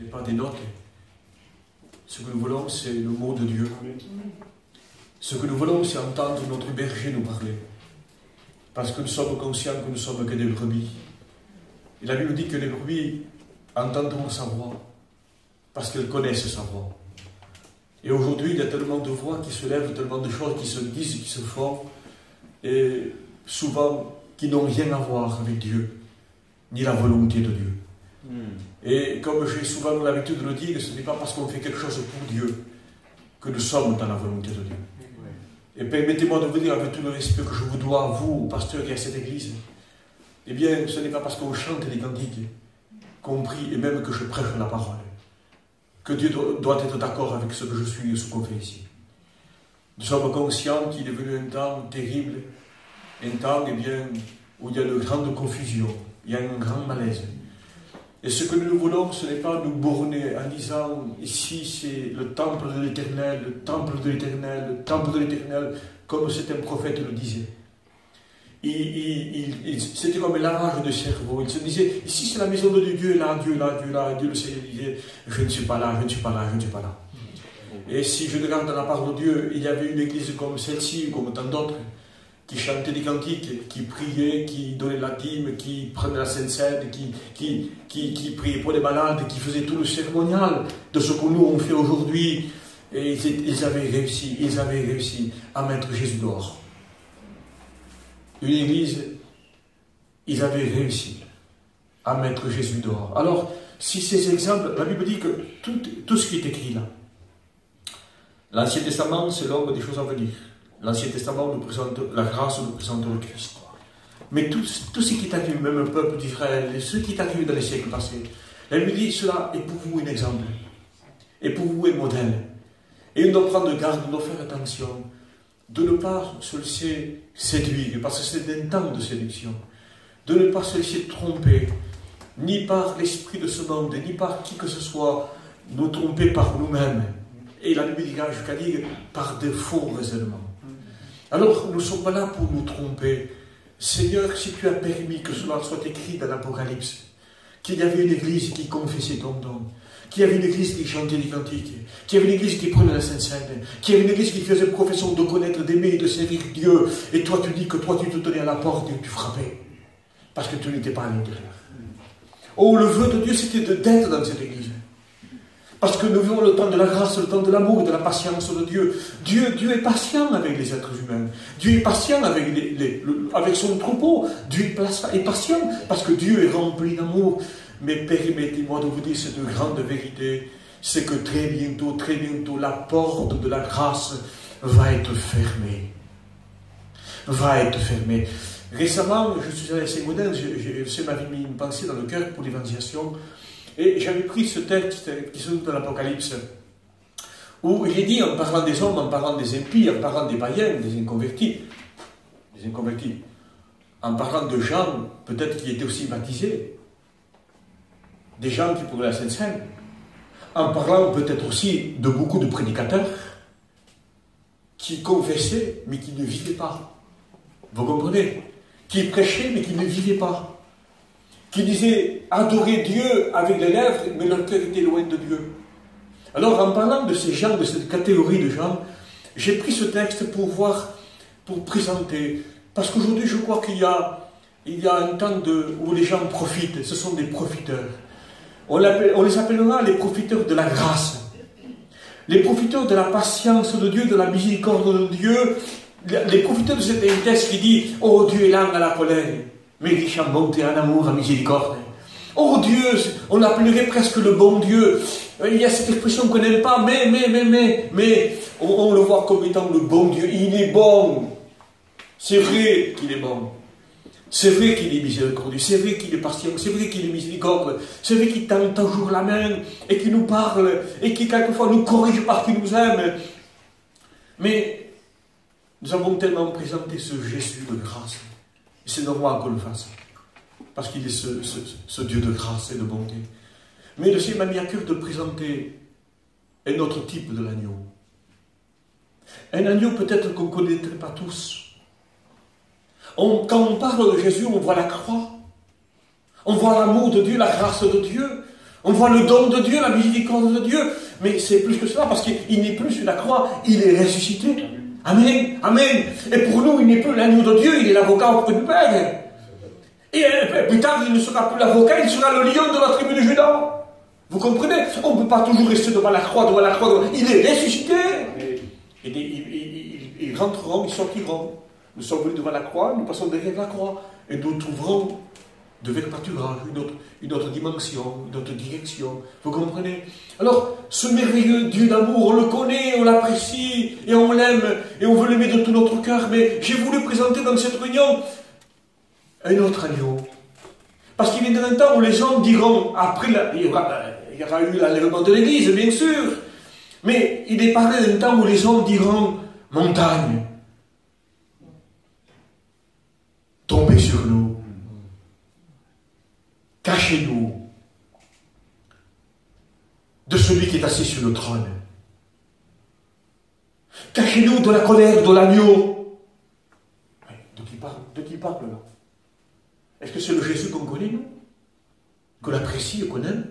n'est pas des notes. Ce que nous voulons, c'est le mot de Dieu. Ce que nous voulons, c'est entendre notre berger nous parler. Parce que nous sommes conscients que nous sommes que des brebis. Et la Bible dit que les brebis entendront sa voix, parce qu'elles connaissent sa voix. Et aujourd'hui, il y a tellement de voix qui se lèvent, tellement de choses qui se disent, qui se font, et souvent qui n'ont rien à voir avec Dieu, ni la volonté de Dieu. Et comme j'ai souvent l'habitude de le dire, ce n'est pas parce qu'on fait quelque chose pour Dieu que nous sommes dans la volonté de Dieu. Et permettez-moi de vous dire, avec tout le respect que je vous dois, vous, pasteur qui est à cette église, eh bien, ce n'est pas parce qu'on chante des cantiques, qu'on prie, et même que je prêche la parole, que Dieu doit être d'accord avec ce que je suis et ce qu'on fait ici. Nous sommes conscients qu'il est venu un temps terrible, un temps, eh bien, où il y a de grandes confusions, il y a un grand malaise. Et ce que nous voulons, ce n'est pas nous borner en disant ici c'est le temple de l'Éternel, le temple de l'Éternel, le temple de l'Éternel, comme certains prophètes le disaient. C'était comme un lavage de cerveau. Il se disait ici c'est la maison de Dieu, là, Dieu, là, Dieu, là. Et Dieu le Seigneur disait je ne suis pas là, je ne suis pas là, je ne suis pas là. Et si je regarde dans la part de Dieu, il y avait une église comme celle-ci, comme tant d'autres, qui chantaient des cantiques, qui priaient, qui donnaient la dîme, qui prenaient la Sainte Seine, qui priaient pour les malades, qui faisaient tout le cérémonial de ce que nous on fait aujourd'hui. Et ils avaient réussi à mettre Jésus dehors. Une église, ils avaient réussi à mettre Jésus dehors. Alors, si ces exemples, la Bible dit que tout ce qui est écrit là, l'Ancien Testament, c'est l'ombre des choses à venir. L'Ancien Testament nous présente la grâce, nous présente le Christ. Mais tout ce qui est arrivé, même le peuple d'Israël, ce qui est arrivé dans les siècles passés, la Bible dit cela est pour vous un exemple, et pour vous un modèle. Et on doit prendre garde, on doit faire attention, de ne pas se laisser séduire, parce que c'est un temps de séduction, de ne pas se laisser tromper, ni par l'esprit de ce monde, ni par qui que ce soit, nous tromper par nous-mêmes. Et la Bible dit jusqu'à dire par de faux raisonnements. Alors, nous ne sommes pas là pour nous tromper. Seigneur, si tu as permis que cela soit écrit dans l'Apocalypse, qu'il y avait une église qui confessait ton nom, qu'il y avait une église qui chantait des cantiques, qu'il y avait une église qui prenait la Sainte Seine, qu'il y avait une église qui faisait profession de connaître, d'aimer et de servir Dieu, et toi tu dis que toi tu te tenais à la porte et tu frappais, parce que tu n'étais pas à l'intérieur. Oh, le vœu de Dieu, c'était d'être dans cette église. Parce que nous vivons le temps de la grâce, le temps de l'amour, de la patience de Dieu. Dieu est patient avec les êtres humains. Dieu est patient avec son troupeau. Dieu est patient parce que Dieu est rempli d'amour. Mais permettez-moi de vous dire cette grande vérité, c'est que très bientôt, la porte de la grâce va être fermée. Récemment, je suis allé à Saint-Gaudens, ça m'avait mis une pensée dans le cœur pour l'évangélisation. Et j'avais pris ce texte qui se trouve dans l'Apocalypse, où il est dit, en parlant des hommes, en parlant des impies, en parlant des païens, des inconvertis, en parlant de gens, peut-être qui étaient aussi baptisés, des gens qui prenaient la Sainte Seine, en parlant peut-être aussi de beaucoup de prédicateurs, qui confessaient, mais qui ne vivaient pas. Vous comprenez? Qui prêchaient, mais qui ne vivaient pas. Qui disaient adorer Dieu avec les lèvres, mais leur cœur était loin de Dieu. Alors, en parlant de ces gens, de cette catégorie de gens, j'ai pris ce texte pour présenter. Parce qu'aujourd'hui, je crois qu'il y a un temps où les gens profitent. Ce sont des profiteurs. On les appellera les profiteurs de la grâce. Les profiteurs de la patience de Dieu, de la miséricorde de Dieu. Les profiteurs de cette vitesse qui dit « Oh, Dieu est lent à la colère, mais riche en bonté, en amour, en miséricorde. » Oh Dieu, on l'appellerait presque le bon Dieu. Il y a cette expression qu'on n'aime pas, mais on le voit comme étant le bon Dieu. Il est bon. C'est vrai qu'il est bon. C'est vrai qu'il est miséricordieux. C'est vrai qu'il est patient. C'est vrai qu'il est miséricorde. C'est vrai qu'il tend toujours la main et qu'il nous parle et qui quelquefois nous corrige parce qu'il nous aime. Mais nous avons tellement présenté ce Jésus de grâce. C'est normal qu'on le fasse. Parce qu'il est ce Dieu de grâce et de bonté. Mais le Seigneur m'a mis à cœur de présenter un autre type de l'agneau. Un agneau peut-être qu'on ne connaîtrait pas tous. Quand on parle de Jésus, on voit la croix. On voit l'amour de Dieu, la grâce de Dieu. On voit le don de Dieu, la miséricorde de Dieu. Mais c'est plus que cela, parce qu'il n'est plus sur la croix, il est ressuscité. Amen, amen. Et pour nous, il n'est plus l'agneau de Dieu, il est l'avocat auprès du Père. Et plus tard, il ne sera plus l'avocat, il sera le lion de la tribu de Juda. Vous comprenez? On ne peut pas toujours rester devant la croix, devant la croix. Il est ressuscité. Et ils rentreront, ils sortiront. Nous sommes venus devant la croix, nous passons derrière la croix. Et nous trouverons de vers pâturage, une autre dimension, une autre direction. Vous comprenez? Alors, ce merveilleux Dieu d'amour, on le connaît, on l'apprécie, et on l'aime, et on veut l'aimer de tout notre cœur. Mais j'ai voulu présenter dans cette réunion un autre agneau. Parce qu'il viendra un temps où les gens diront, après, il y aura eu l'enlèvement de l'Église, bien sûr, mais il est parlé d'un temps où les gens diront, montagne, tombez sur nous, cachez-nous de celui qui est assis sur le trône. Cachez-nous de la colère de l'agneau. De qui parle là? Est-ce que c'est le Jésus qu'on connaît, nous? Qu'on apprécie et qu'on aime?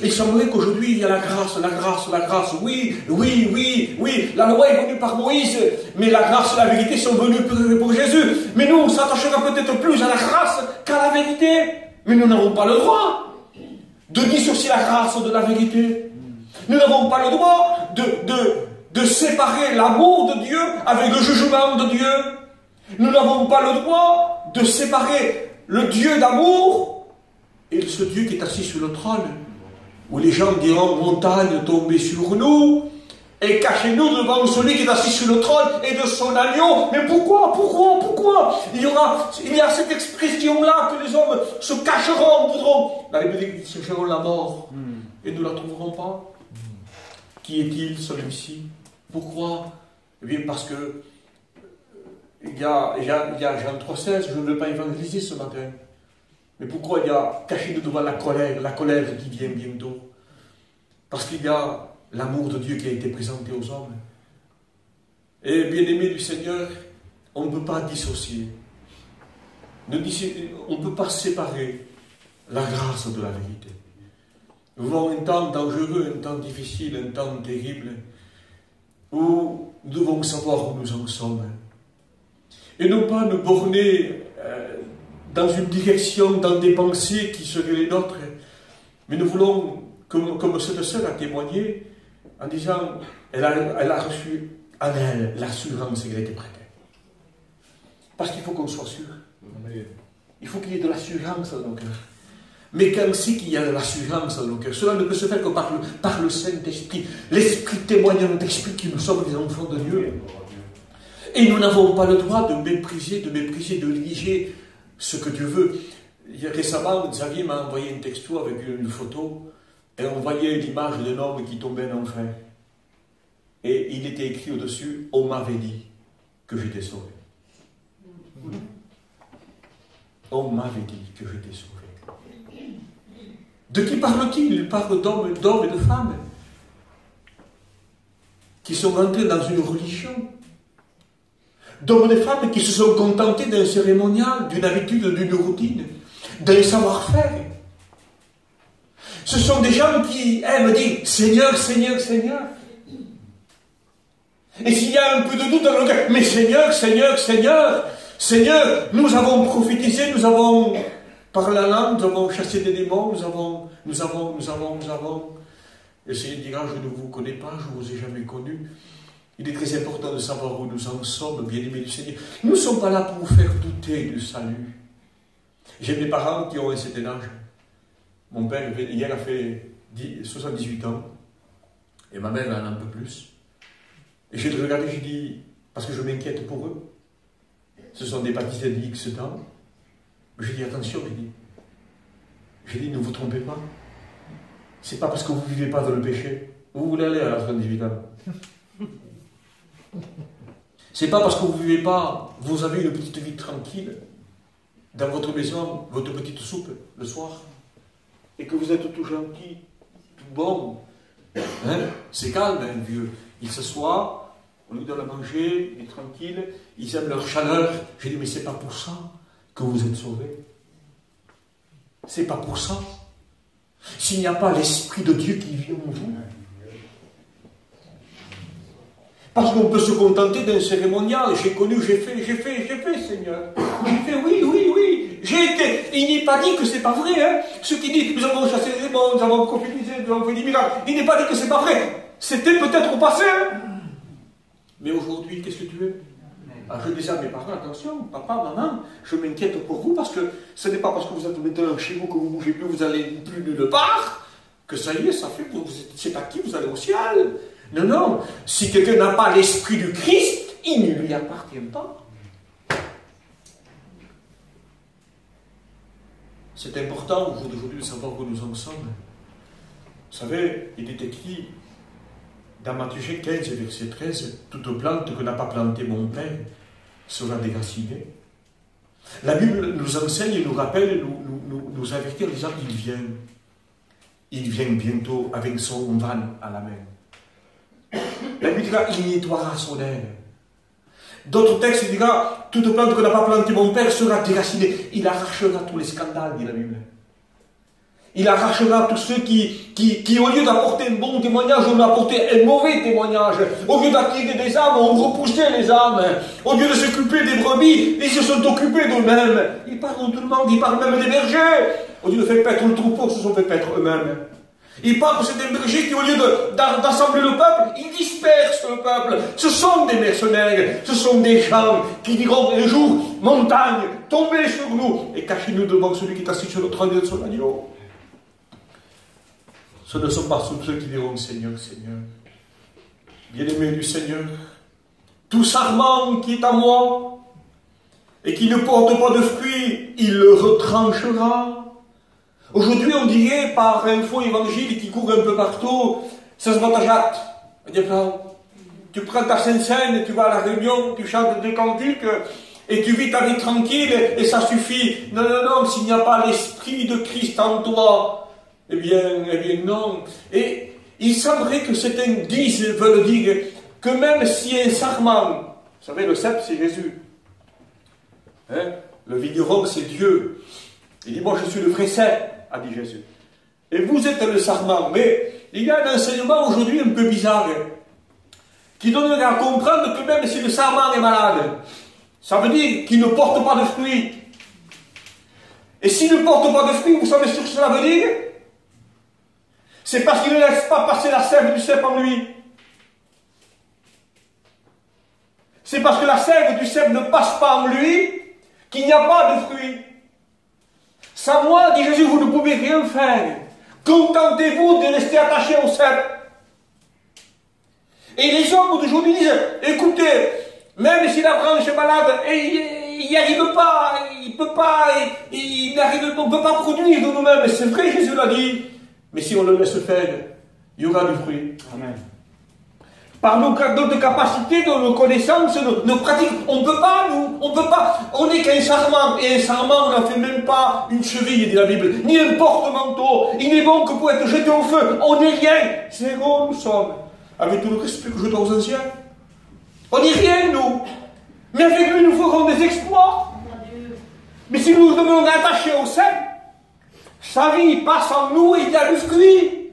Il semblerait qu'aujourd'hui, il y a la grâce, la grâce, la grâce. Oui, oui, oui, oui. La loi est venue par Moïse, mais la grâce et la vérité sont venues pour Jésus. Mais nous, on s'attachera peut-être plus à la grâce qu'à la vérité. Mais nous n'avons pas le droit de dissocier la grâce de la vérité. Nous n'avons pas le droit de séparer l'amour de Dieu avec le jugement de Dieu. Nous n'avons pas le droit de séparer le Dieu d'amour et ce Dieu qui est assis sur le trône, où les gens diront, montagne, tombez sur nous, et cachez-nous devant celui qui est assis sur le trône et de son agneau. Mais pourquoi? Il y a cette expression-là que les hommes se cacheront, voudront. La Bible dit qu'ils chercheront la mort, et nous ne la trouverons pas. Qui est-il, celui-ci? Pourquoi? Eh bien, parce que il y a Jean 3,16, je ne veux pas évangéliser ce matin. Mais pourquoi il y a caché devant la colère qui vient bientôt? Parce qu'il y a l'amour de Dieu qui a été présenté aux hommes. Et bien-aimés du Seigneur, on ne peut pas dissocier. On ne peut pas séparer la grâce de la vérité. Nous vivons un temps dangereux, un temps difficile, un temps terrible, où nous devons savoir où nous en sommes. Et non pas nous borner dans une direction, dans des pensées qui seraient les nôtres. Mais nous voulons, comme cette sœur a témoigné, en disant, elle a reçu en elle l'assurance qu'elle était prête. Parce qu'il faut qu'on soit sûr. Il faut qu'il y ait de l'assurance dans nos cœurs. Mais quand c'est qu'il y a de l'assurance dans nos cœurs, cela ne peut se faire que par le Saint-Esprit. L'Esprit témoignant d'Esprit que nous sommes des enfants de Dieu. Et nous n'avons pas le droit de mépriser, de négliger ce que Dieu veut. Récemment, Xavier m'a envoyé un texto avec une photo, et on voyait l'image d'un homme qui tombait en enfer. Et il était écrit au-dessus, on m'avait dit que j'étais sauvé. On m'avait dit que j'étais sauvé. De qui parle-t-il? Il parle d'hommes et de femmes qui sont rentrés dans une religion. D'hommes et de femmes qui se sont contentés d'un cérémonial, d'une habitude, d'une routine, d'un savoir-faire. Ce sont des gens qui aiment dire Seigneur, Seigneur, Seigneur. Et s'il y a un peu de doute dans le cœur, mais Seigneur, Seigneur, Seigneur, Seigneur, nous avons prophétisé, nous avons parlé la langue, nous avons chassé des démons, nous avons. Le Seigneur dira, je ne vous connais pas, je ne vous ai jamais connu. Il est très important de savoir où nous en sommes, bien-aimés du Seigneur. Nous ne sommes pas là pour vous faire douter du salut. J'ai des parents qui ont un certain âge. Mon père, hier, a fait 78 ans. Et ma mère en a un peu plus. Et j'ai regardé, j'ai dit, parce que je m'inquiète pour eux. Ce sont des baptisés de X temps. J'ai dit, attention, j'ai dit, ne vous trompez pas. C'est pas parce que vous ne vivez pas dans le péché. Où vous voulez aller à 78 ans? C'est pas parce que vous ne vivez pas, vous avez une petite vie tranquille, dans votre maison, votre petite soupe, le soir, et que vous êtes tout gentil, tout bon. Hein? C'est calme, un vieux. Il s'assoit, on lui donne à manger, il est tranquille, ils aiment leur chaleur. J'ai dit, mais c'est pas pour ça que vous êtes sauvés. C'est pas pour ça. s'il n'y a pas l'Esprit de Dieu qui vit en vous. Parce qu'on peut se contenter d'un cérémonial. J'ai connu, j'ai fait, Seigneur. J'ai fait, oui. J'ai été. Il n'est pas dit que c'est pas vrai. Hein. Ceux qui disent, nous avons chassé les démons, nous avons prophétisé, nous avons fait des miracles. Il n'est pas dit que c'est pas vrai. C'était peut-être au passé. Hein. Mais aujourd'hui, qu'est-ce que tu veux? Alors je disais à mes parents, attention, papa, maman, je m'inquiète pour vous parce que ce n'est pas parce que vous êtes maintenant chez vous que vous ne bougez plus, vous allez plus nulle part, que ça y est, ça fait, c'est acquis, vous allez au ciel. Non, non, si quelqu'un n'a pas l'esprit du Christ, il ne lui appartient pas. C'est important au jour d'aujourd'hui de savoir où nous en sommes. Vous savez, il est écrit dans Matthieu 15, verset 13, « Toute plante que n'a pas plantée mon Père sera déracinée. » La Bible nous enseigne et nous rappelle, nous avertit en disant, il vient bientôt avec son van à la main. La Bible dira, il nettoiera son aile. D'autres textes dira, toute plante que n'a pas plantée mon Père sera déracinée. Il arrachera tous les scandales, dit la Bible. Il arrachera tous ceux qui au lieu d'apporter un bon témoignage, ont apporté un mauvais témoignage. Au lieu d'attirer des âmes, ont repoussé les âmes. Au lieu de s'occuper des brebis, ils se sont occupés d'eux-mêmes. Ils parlent de tout le monde, ils parlent même des bergers. Au lieu de faire paître le troupeau, se sont fait paître eux-mêmes. Ils parlent que c'est des bergers qui, au lieu d'assembler le peuple, ils dispersent le peuple. Ce sont des mercenaires, ce sont des gens qui diront un jour, montagne, tombez sur nous et cachez-nous devant celui qui est assis sur le trône de son agneau. Ce ne sont pas ceux qui diront Seigneur, Seigneur. Bien-aimé du Seigneur, tout sarment qui est à moi et qui ne porte pas de fruits, il le retranchera. Aujourd'hui, on dirait par un faux évangile qui court un peu partout, ça se bat à jatte. Tu prends ta Sainte-Seine, tu vas à la réunion, tu chantes des cantiques et tu vis ta vie tranquille et ça suffit. Non, non, non, s'il n'y a pas l'Esprit de Christ en toi, eh bien non. Et il semblerait que certains veulent dire que même si un sarment, vous savez, le cep c'est Jésus, hein? Le vigneron c'est Dieu. Il dit, moi je suis le vrai cep, a dit Jésus. Et vous êtes le sarment. Mais il y a un enseignement aujourd'hui un peu bizarre, qui donnerait à comprendre que même si le sarment est malade, ça veut dire qu'il ne porte pas de fruits. Et s'il ne porte pas de fruits, vous savez ce que cela veut dire? C'est parce qu'il ne laisse pas passer la sève du cep en lui. C'est parce que la sève du cep ne passe pas en lui qu'il n'y a pas de fruits. Sans moi, dit Jésus, vous ne pouvez rien faire. Contentez-vous de rester attaché au cep. Et les hommes d'aujourd'hui disent, écoutez, même si la branche est malade, il n'y arrive pas, il ne peut pas, on ne peut pas produire de nous-mêmes. C'est vrai, Jésus l'a dit. Mais si on le laisse faire, il y aura du fruit. Amen. Par notre capacité, nos connaissances, nos pratiques, on ne peut pas, on n'est qu'un sarment. Et un sarment, on n'en fait même pas une cheville, dit la Bible, ni un porte-manteau. Il n'est bon que pour être jeté au feu. On n'est rien. Zéro, nous sommes. Avec tout le respect que je dois aux anciens. On n'est rien, nous. Mais avec lui, nous ferons des exploits. Mais si nous demeurons attachés au cep, sa vie passe en nous et il y a du fruit.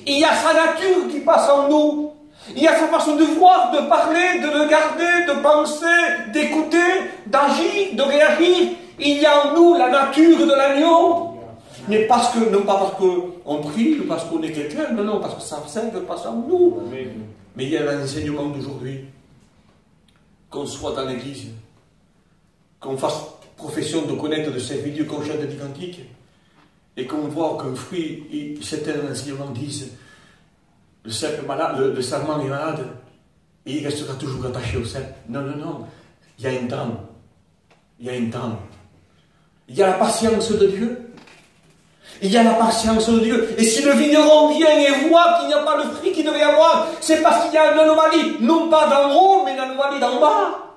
Il y a sa nature qui passe en nous. Il y a sa façon de voir, de parler, de regarder, de penser, d'écouter, d'agir, de réagir. Il y a en nous la nature de l'agneau. Mais parce que, non pas parce qu'on prie, ou parce qu'on est quelqu'un, non, non, parce que sa sève passe en nous. Mais il y a l'enseignement d'aujourd'hui. Qu'on soit dans l'église, qu'on fasse profession de connaître, de servir Dieu, qu'on chante des cantiques, et qu'on voit qu'un fruit, et certains enseignements disent, le cep est malade, le sarment est malade, et il restera toujours attaché au cep. Non, non, non. Il y a un temps. Il y a un temps. Il y a la patience de Dieu. Il y a la patience de Dieu. Et si le vigneron vient et voit qu'il n'y a pas le fruit qu'il devait avoir, c'est parce qu'il y a une anomalie, non pas d'en haut, mais une anomalie d'en bas.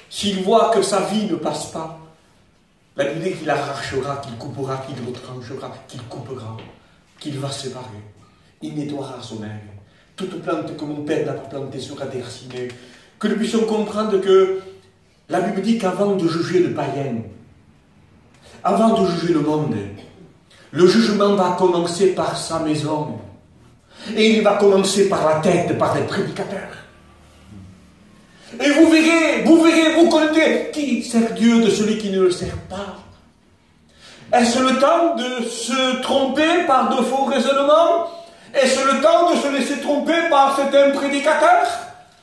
S'il voit que sa vie ne passe pas, la Bible dit qu'il arrachera, qu'il coupera, qu'il retranchera, qu'il coupera, qu'il va séparer. Il nettoiera son aile. Toute plante que mon Père n'a pas plantée sera déracinée. Que nous puissions comprendre que la Bible dit qu'avant de juger le païen, avant de juger le le jugement va commencer par sa maison. Et il va commencer par la tête, par les prédicateurs. Et vous verrez, vous connaissez qui sert Dieu de celui qui ne le sert pas. Est-ce le temps de se tromper par de faux raisonnements? Est-ce le temps de se laisser tromper par certains prédicateurs?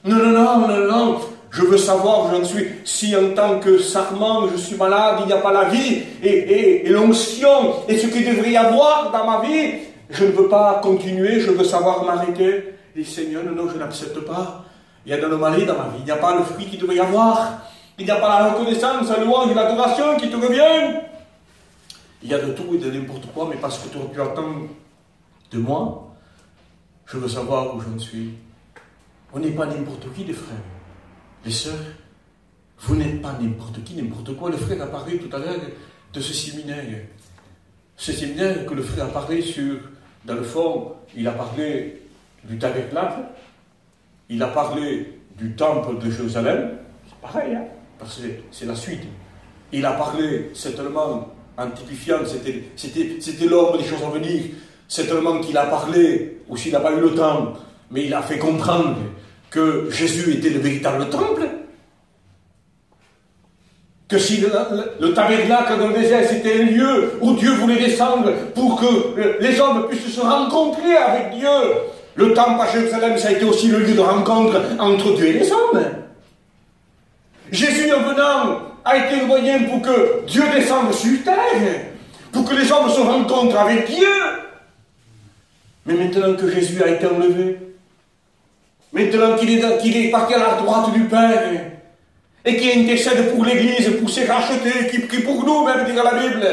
Non, non, non, non, non. Je veux savoir où j'en suis. Si en tant que sarment, je suis malade, il n'y a pas la vie et l'onction et ce qu'il devrait y avoir dans ma vie, je ne veux pas continuer, je veux savoir m'arrêter. Et Seigneur, non, non, je n'accepte pas. Il y a de l'anomalie dans ma vie. Il n'y a pas le fruit qu'il devrait y avoir. Il n'y a pas la reconnaissance, la louange et l'adoration qui te reviennent. Il y a de tout et de n'importe quoi, mais parce que tu aurais pu attendre de moi, je veux savoir où j'en suis. On n'est pas n'importe qui, les frères. Les sœurs, vous n'êtes pas n'importe qui, n'importe quoi. Le frère a parlé tout à l'heure de ce séminaire. Ce séminaire que le frère a parlé sur, dans le fond, il a parlé du tabernacle, il a parlé du temple de Jérusalem, c'est pareil, hein, parce que c'est la suite. Il a parlé certainement en typifiant, c'était l'ordre des choses à venir, certainement qu'il a parlé, ou s'il n'a pas eu le temps, mais il a fait comprendre que Jésus était le véritable temple, que si le tabernacle dans le désert c'était un lieu où Dieu voulait descendre pour que les hommes puissent se rencontrer avec Dieu, le temple à Jérusalem ça a été aussi le lieu de rencontre entre Dieu et les hommes. Jésus en venant a été le moyen pour que Dieu descende sur terre, pour que les hommes se rencontrent avec Dieu. Mais maintenant que Jésus a été enlevé, maintenant qu'il est parti à la droite du Père, et qui intercède pour l'Église, pour ses rachetés, qui prie pour nous, même dire la Bible,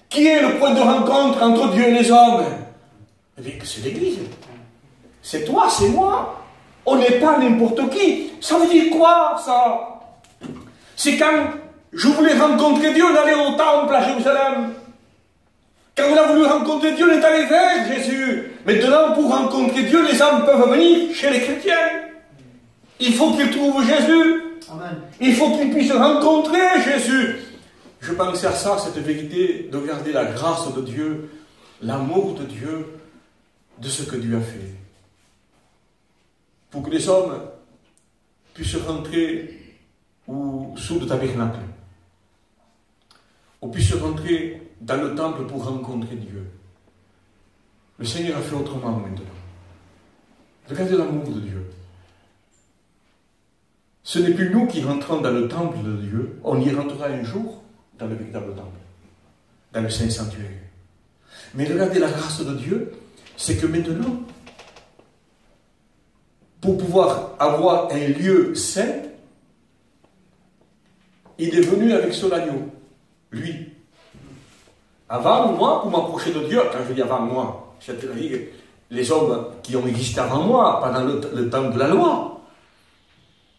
qui est le point de rencontre entre Dieu et les hommes? Eh bien, c'est l'Église. C'est toi, c'est moi. On n'est pas n'importe qui. Ça veut dire quoi, ça? C'est quand je voulais rencontrer Dieu, on allait au temple à Jérusalem. Quand on a voulu rencontrer Dieu, on est allé vers Jésus. Maintenant, pour rencontrer Dieu, les hommes peuvent venir chez les chrétiens. Il faut qu'ils trouvent Jésus. Amen. Il faut qu'ils puissent rencontrer Jésus. Je pensais à ça, cette vérité, de regarder la grâce de Dieu, l'amour de Dieu, de ce que Dieu a fait. Pour que les hommes puissent rentrer sous le tabernacle, ou puissent rentrer dans le temple pour rencontrer Dieu. Le Seigneur a fait autrement maintenant. Regardez l'amour de Dieu. Ce n'est plus nous qui rentrons dans le temple de Dieu, on y rentrera un jour dans le véritable temple, dans le Saint Sanctuaire. Mais regardez la grâce de Dieu, c'est que maintenant, pour pouvoir avoir un lieu saint, il est venu avec son agneau, lui. Avant moi, pour m'approcher de Dieu, quand je dis avant moi, c'est-à-dire les hommes qui ont existé avant moi, pendant le temps de la loi,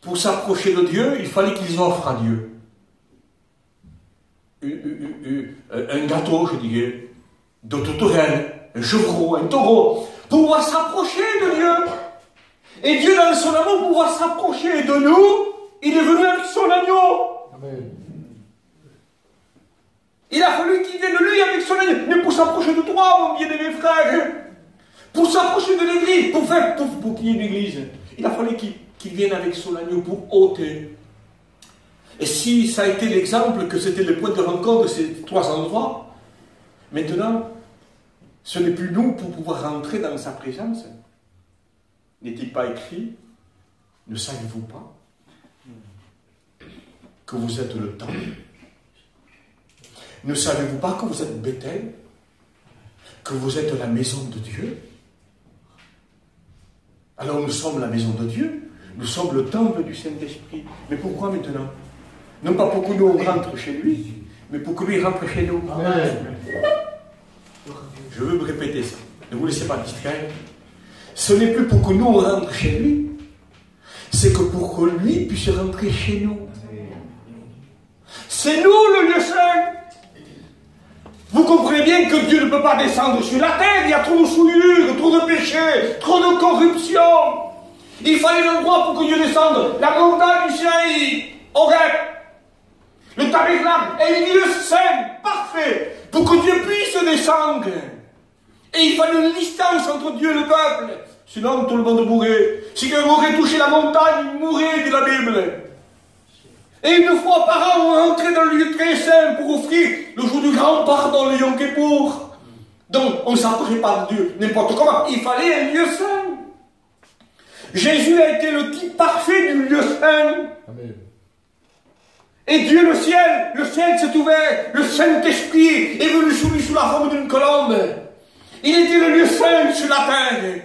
pour s'approcher de Dieu, il fallait qu'ils offrent à Dieu un gâteau, je dirais, de tourelle, un chevreau, un taureau, pour pouvoir s'approcher de Dieu. Et Dieu, dans son amour, pour pouvoir s'approcher de nous, il est venu avec son agneau. Amen. Il a fallu qu'il vienne lui avec son agneau, mais pour s'approcher de toi, mon bien-aimé frère, pour s'approcher de l'église, pour qu'il y ait une église, il a fallu qu'il vienne avec son agneau pour ôter. Et si ça a été l'exemple que c'était le point de rencontre de ces trois endroits, maintenant, ce n'est plus nous pour pouvoir rentrer dans sa présence. N'est-il pas écrit, ne savez-vous pas que vous êtes le temple? Ne savez-vous pas que vous êtes Bethel? Que vous êtes la maison de Dieu? Alors nous sommes la maison de Dieu, nous sommes le temple du Saint-Esprit. Mais pourquoi maintenant? Non pas pour que nous on rentre chez lui, mais pour que lui rentre chez nous. Amen. Je veux me répéter ça, ne vous laissez pas distraire. Ce n'est plus pour que nous on rentre chez lui, c'est que pour que lui puisse rentrer chez nous. C'est nous le lieu saint. Vous comprenez bien que Dieu ne peut pas descendre sur la terre, il y a trop de souillure, trop de péché, trop de corruption. Il fallait l'endroit pour que Dieu descende, la montagne du Sinaï, Horeb. Le tabernacle est un lieu saint, parfait, pour que Dieu puisse descendre. Et il fallait une distance entre Dieu et le peuple. Sinon, tout le monde mourrait. Si quelqu'un aurait touché la montagne, il mourrait, dit la Bible. Et une fois par an, on rentrait dans le lieu très saint pour offrir le jour du grand pardon, le Yom Kippour. Donc, on ne s'apparait pas de Dieu n'importe comment. Il fallait un lieu saint. Jésus a été le type parfait du lieu saint. Amen. Et Dieu, le ciel s'est ouvert. Le Saint-Esprit est venu sous lui sous la forme d'une colombe. Il était le lieu saint sur la terre.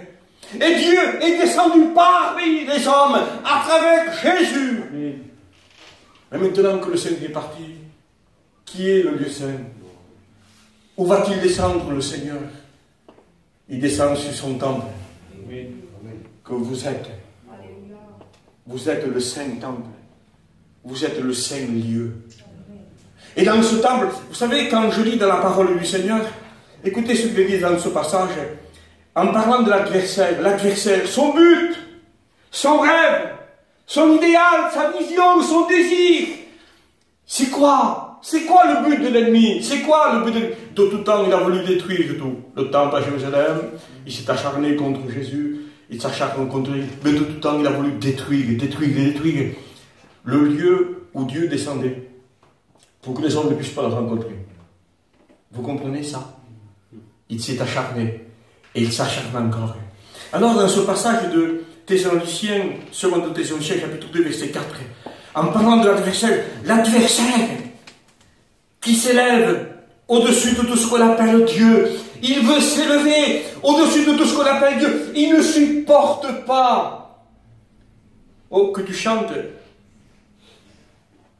Et Dieu est descendu parmi les hommes à travers Jésus. Amen. Mais maintenant que le Seigneur est parti, qui est le lieu saint? Où va-t-il descendre, le Seigneur? Il descend sur son temple. Amen. Que vous êtes. Vous êtes le saint temple. Vous êtes le saint lieu. Et dans ce temple, vous savez, quand je lis dans la parole du Seigneur, écoutez ce qu'il dit dans ce passage, en parlant de l'adversaire, son but, son rêve, son idéal, sa vision, son désir. C'est quoi? C'est quoi le but de l'ennemi? C'est quoi le but de tout temps, il a voulu détruire tout. Le temple à Jérusalem, il s'est acharné contre Jésus, il s'acharne contre lui. Mais de tout temps, il a voulu détruire le lieu où Dieu descendait, pour que les hommes ne puissent pas le rencontrer. Vous comprenez ça? Il s'est acharné, et il s'acharne encore. Alors, dans ce passage de Thessaloniciens, 2 Thessaloniciens, chapitre 2, verset 4, en parlant de l'adversaire qui s'élève au-dessus de tout ce qu'on appelle Dieu, il veut s'élever au-dessus de tout ce qu'on appelle Dieu, il ne supporte pas. Oh, que tu chantes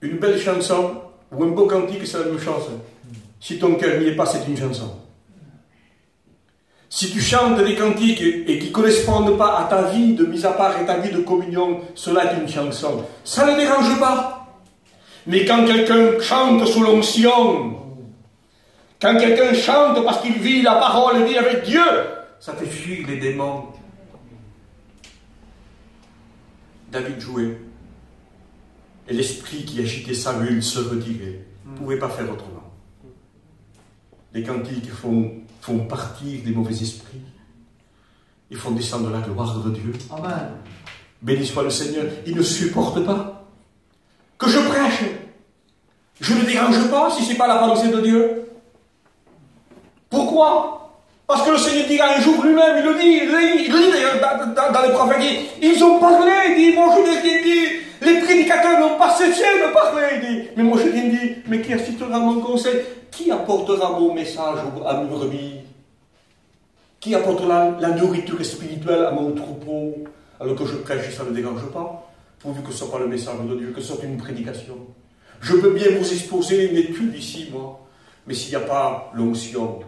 une belle chanson ou un beau cantique, c'est la même chose. Si ton cœur n'y est pas, c'est une chanson. Si tu chantes des cantiques et qui ne correspondent pas à ta vie de mise à part et ta vie de communion, cela est une chanson. Ça ne dérange pas. Mais quand quelqu'un chante sous l'onction, quand quelqu'un chante parce qu'il vit la parole et vit avec Dieu, ça fait fuir les démons. David jouait. Et l'esprit qui agitait Saül se retirait. Il ne pouvait pas faire autrement. Les cantiques font partir des mauvais esprits. Ils font descendre la gloire de Dieu. Amen. Béni soit le Seigneur. Il ne supporte pas que je prêche. Je ne dérange pas si ce n'est pas la pensée de Dieu. Pourquoi? Parce que le Seigneur dira un jour lui-même, il le dit d'ailleurs dans les prophéties, ils ont parlé, il dit, moi je n'ai rien dit. Les prédicateurs n'ont pas cessé de parler, il dit. Mais moi je rien dit. Mais qui assistera à mon conseil? Qui apportera mon message à mes brebis? Qui apportera la nourriture spirituelle à mon troupeau? Alors que je prêche, ça ne dérange pas. Pourvu que ce ne soit pas le message de Dieu, que ce soit une prédication. Je peux bien vous exposer une étude ici, moi. Mais s'il n'y a pas l'onction,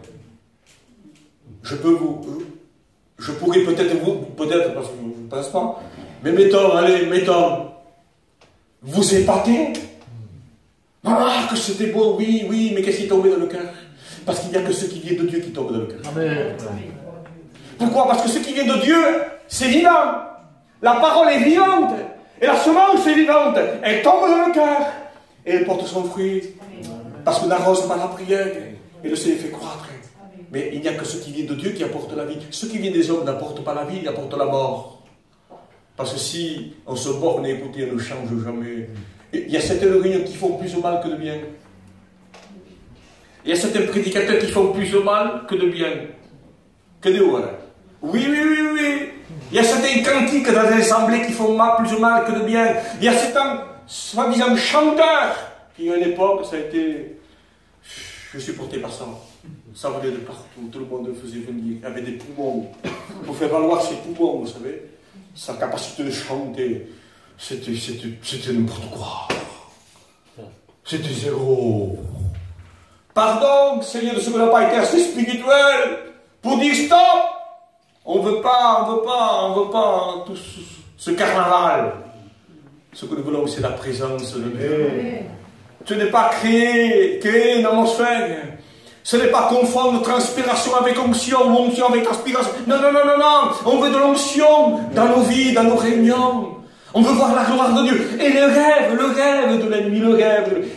je pourrais peut-être, parce que je ne pense pas, mais mettons, vous épater. Ah, que c'était beau, oui, mais qu'est-ce qui est tombé dans le cœur? Parce qu'il n'y a que ce qui vient de Dieu qui tombe dans le cœur. Amen. Pourquoi? Parce que ce qui vient de Dieu, c'est vivant. La parole est vivante. Et la semence est vivante. Elle tombe dans le cœur. Et elle porte son fruit. Parce qu'on n'arrose pas la prière. Et le Seigneur fait croître. Mais il n'y a que ce qui vient de Dieu qui apporte la vie. Ce qui vient des hommes n'apporte pas la vie, il apporte la mort. Parce que si on se borne à écouter, on ne change jamais. Il y a certaines réunions qui font plus de mal que de bien. Il y a certains prédicateurs qui font plus de mal que de bien. Que de voilà. Oui. Il y a certains cantiques dans les assemblées qui font plus de mal que de bien. Il y a certains, soi-disant, chanteurs qui, à une époque, ça a été... Je suis porté par ça. Ça venait de partout. Tout le monde faisait venir. Il y avait des poumons. Pour faire valoir ses poumons, vous savez. Sa capacité de chanter. C'était n'importe quoi. C'était zéro. Pardon, Seigneur, de ce qu'on n'a pas été assez spirituel pour dire stop. On ne veut pas tout ce carnaval. Ce que nous voulons, c'est la présence de Dieu. Ce n'est pas créer une atmosphère. Ce n'est pas confondre transpiration avec onction ou onction avec transpiration. Non. On veut de l'onction dans nos vies, dans nos réunions. On veut voir la gloire de Dieu. Et le rêve de l'ennemi,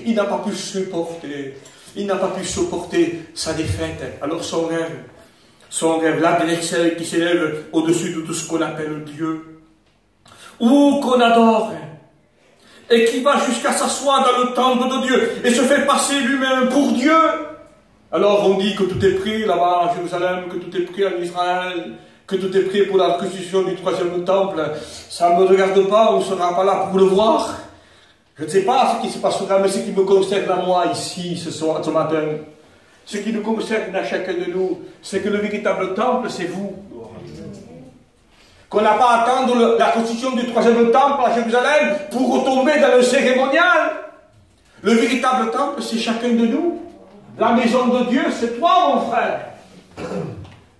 il n'a pas pu supporter. Il n'a pas pu supporter sa défaite. Alors son rêve, l'adversaire qui s'élève au-dessus de tout ce qu'on appelle Dieu, ou qu'on adore, et qui va jusqu'à s'asseoir dans le temple de Dieu, et se fait passer lui-même pour Dieu. Alors on dit que tout est prêt là-bas à Jérusalem, que tout est prêt en Israël, que tout est prêt pour la construction du 3e temple. Ça ne me regarde pas, on ne sera pas là pour le voir. Je ne sais pas ce qui se passera, mais ce qui me concerne à moi ici, ce matin, ce qui nous concerne à chacun de nous, c'est que le véritable temple, c'est vous. Qu'on n'a pas à attendre la construction du 3e temple à Jérusalem pour retomber dans le cérémonial. Le véritable temple, c'est chacun de nous. La maison de Dieu, c'est toi, mon frère.